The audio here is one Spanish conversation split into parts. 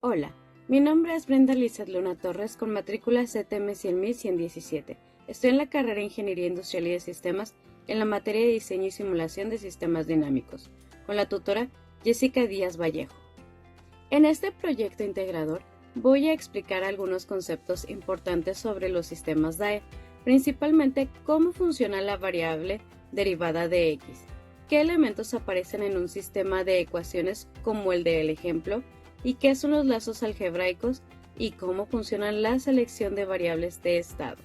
Hola, mi nombre es Brenda Lizeth Luna Torres con matrícula CTM 100.117. Estoy en la carrera de Ingeniería Industrial y de Sistemas en la materia de Diseño y Simulación de Sistemas Dinámicos, con la tutora Jessica Díaz Vallejo. En este proyecto integrador voy a explicar algunos conceptos importantes sobre los sistemas DAE, principalmente cómo funciona la variable derivada de X, qué elementos aparecen en un sistema de ecuaciones como el del ejemplo, y qué son los lazos algebraicos y cómo funciona la selección de variables de estado.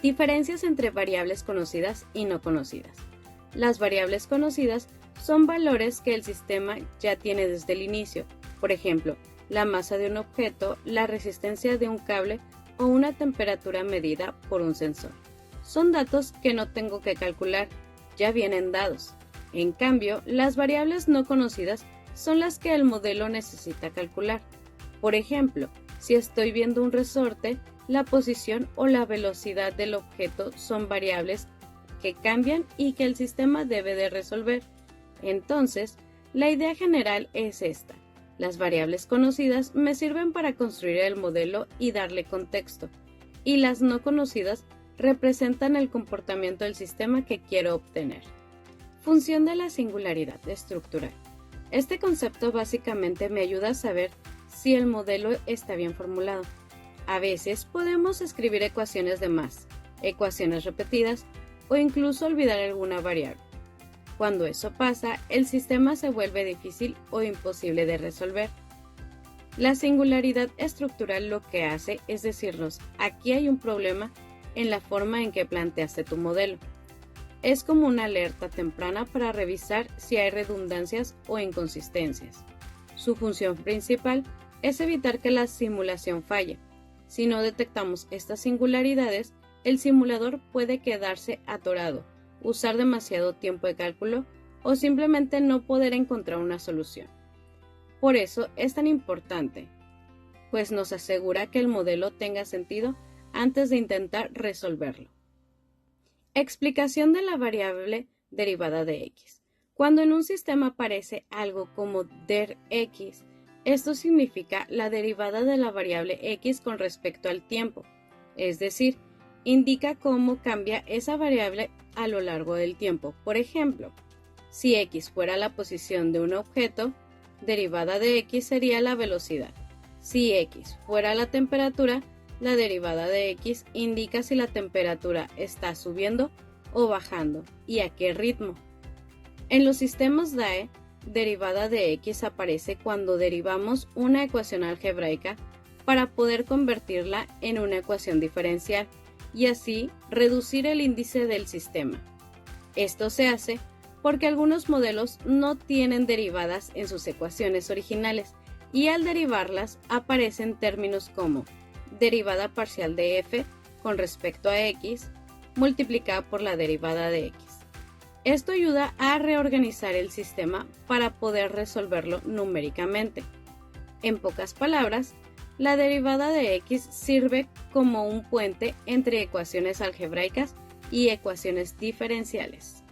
Diferencias entre variables conocidas y no conocidas. Las variables conocidas son valores que el sistema ya tiene desde el inicio, por ejemplo, la masa de un objeto, la resistencia de un cable o una temperatura medida por un sensor. Son datos que no tengo que calcular, ya vienen dados. En cambio, las variables no conocidas son las que el modelo necesita calcular. Por ejemplo, si estoy viendo un resorte, la posición o la velocidad del objeto son variables que cambian y que el sistema debe de resolver. Entonces, la idea general es esta. Las variables conocidas me sirven para construir el modelo y darle contexto, y las no conocidas representan el comportamiento del sistema que quiero obtener. Función de la singularidad estructural. Este concepto básicamente me ayuda a saber si el modelo está bien formulado. A veces podemos escribir ecuaciones de más, ecuaciones repetidas o incluso olvidar alguna variable. Cuando eso pasa, el sistema se vuelve difícil o imposible de resolver. La singularidad estructural lo que hace es decirnos, aquí hay un problema en la forma en que planteaste tu modelo. Es como una alerta temprana para revisar si hay redundancias o inconsistencias. Su función principal es evitar que la simulación falle. Si no detectamos estas singularidades, el simulador puede quedarse atorado, usar demasiado tiempo de cálculo o simplemente no poder encontrar una solución. Por eso es tan importante, pues nos asegura que el modelo tenga sentido antes de intentar resolverlo. Explicación de la variable derivada de X. Cuando en un sistema aparece algo como der X, esto significa la derivada de la variable X con respecto al tiempo, es decir, indica cómo cambia esa variable a lo largo del tiempo. Por ejemplo, si X fuera la posición de un objeto, derivada de X sería la velocidad. Si X fuera la temperatura, la derivada de X indica si la temperatura está subiendo o bajando y a qué ritmo. En los sistemas DAE, derivada de X aparece cuando derivamos una ecuación algebraica para poder convertirla en una ecuación diferencial y así reducir el índice del sistema. Esto se hace porque algunos modelos no tienen derivadas en sus ecuaciones originales y al derivarlas aparecen términos como derivada parcial de f con respecto a x multiplicada por la derivada de x. Esto ayuda a reorganizar el sistema para poder resolverlo numéricamente. En pocas palabras, la derivada de x sirve como un puente entre ecuaciones algebraicas y ecuaciones diferenciales.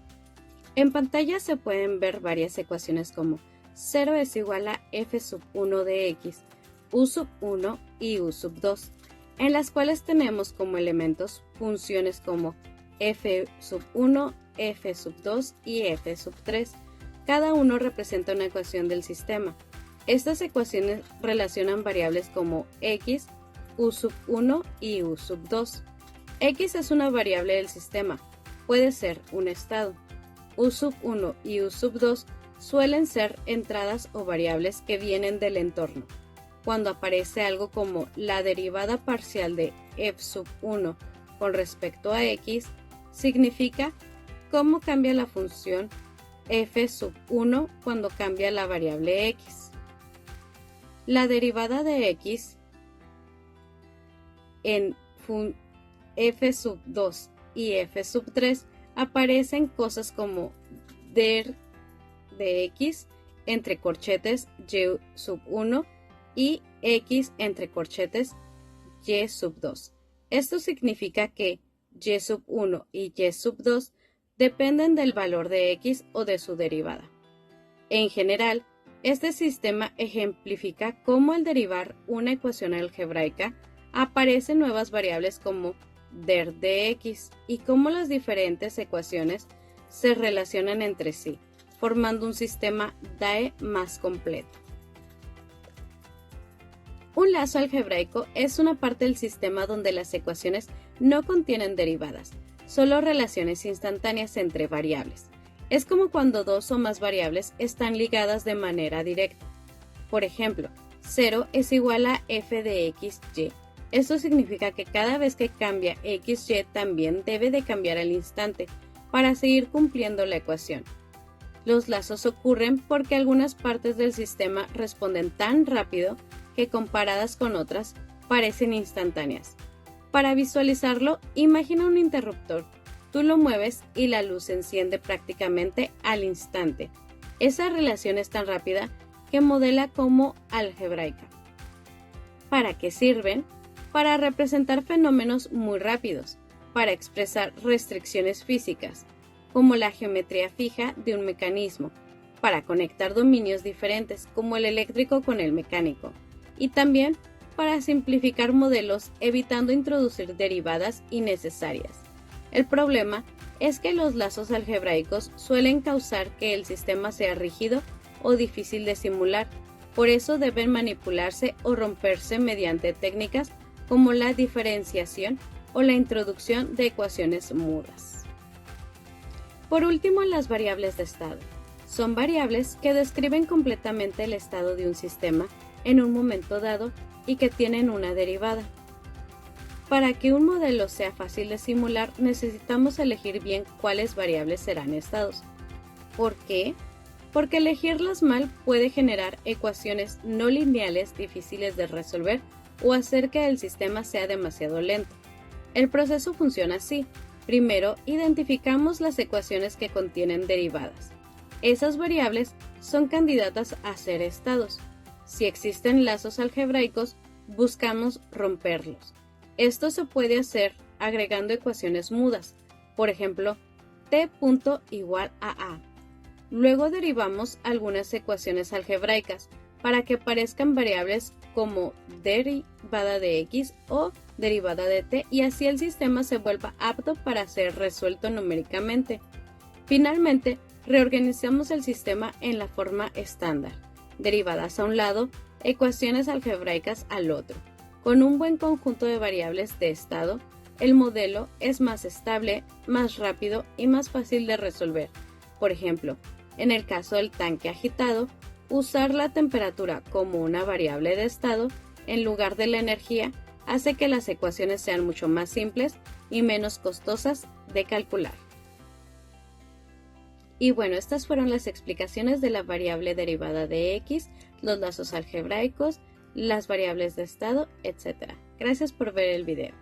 En pantalla se pueden ver varias ecuaciones como 0 es igual a f sub 1 de x, u sub 1 y u sub 2, en las cuales tenemos como elementos funciones como f sub 1, f sub 2 y f sub 3. Cada uno representa una ecuación del sistema. Estas ecuaciones relacionan variables como x, u sub 1 y u sub 2. X es una variable del sistema, puede ser un estado. U sub 1 y u sub 2 suelen ser entradas o variables que vienen del entorno. Cuando aparece algo como la derivada parcial de f sub 1 con respecto a x, significa cómo cambia la función f sub 1 cuando cambia la variable x. La derivada de x en f sub 2 y f sub 3 aparecen cosas como der de x entre corchetes y sub 1 y x entre corchetes y sub 2. Esto significa que y sub 1 y y sub 2 dependen del valor de x o de su derivada. En general, Este sistema ejemplifica cómo al derivar una ecuación algebraica aparecen nuevas variables como der de x y cómo las diferentes ecuaciones se relacionan entre sí, formando un sistema DAE más completo. Un lazo algebraico es una parte del sistema donde las ecuaciones no contienen derivadas, solo relaciones instantáneas entre variables. Es como cuando dos o más variables están ligadas de manera directa. Por ejemplo, 0 es igual a f de xy. Esto significa que cada vez que cambia xy también debe de cambiar al instante para seguir cumpliendo la ecuación. Los lazos ocurren porque algunas partes del sistema responden tan rápido que comparadas con otras parecen instantáneas. Para visualizarlo, imagina un interruptor. Tú lo mueves y la luz se enciende prácticamente al instante. Esa relación es tan rápida que modela como algebraica. ¿Para qué sirven? Para representar fenómenos muy rápidos, para expresar restricciones físicas, como la geometría fija de un mecanismo, para conectar dominios diferentes como el eléctrico con el mecánico, y también para simplificar modelos evitando introducir derivadas innecesarias. El problema es que los lazos algebraicos suelen causar que el sistema sea rígido o difícil de simular, por eso deben manipularse o romperse mediante técnicas como la diferenciación o la introducción de ecuaciones mudas. Por último, las variables de estado. Son variables que describen completamente el estado de un sistema en un momento dado y que tienen una derivada. Para que un modelo sea fácil de simular, necesitamos elegir bien cuáles variables serán estados. ¿Por qué? Porque elegirlas mal puede generar ecuaciones no lineales difíciles de resolver o hacer que el sistema sea demasiado lento. El proceso funciona así. Primero, identificamos las ecuaciones que contienen derivadas. Esas variables son candidatas a ser estados. Si existen lazos algebraicos, buscamos romperlos. Esto se puede hacer agregando ecuaciones mudas, por ejemplo, t igual a a. Luego derivamos algunas ecuaciones algebraicas para que parezcan variables como derivada de x o derivada de t y así el sistema se vuelva apto para ser resuelto numéricamente. Finalmente, reorganizamos el sistema en la forma estándar, derivadas a un lado, ecuaciones algebraicas al otro. Con un buen conjunto de variables de estado, el modelo es más estable, más rápido y más fácil de resolver. Por ejemplo, en el caso del tanque agitado, usar la temperatura como una variable de estado en lugar de la energía hace que las ecuaciones sean mucho más simples y menos costosas de calcular. Y bueno, estas fueron las explicaciones de la variable derivada de x, los lazos algebraicos, las variables de estado, etc. Gracias por ver el video.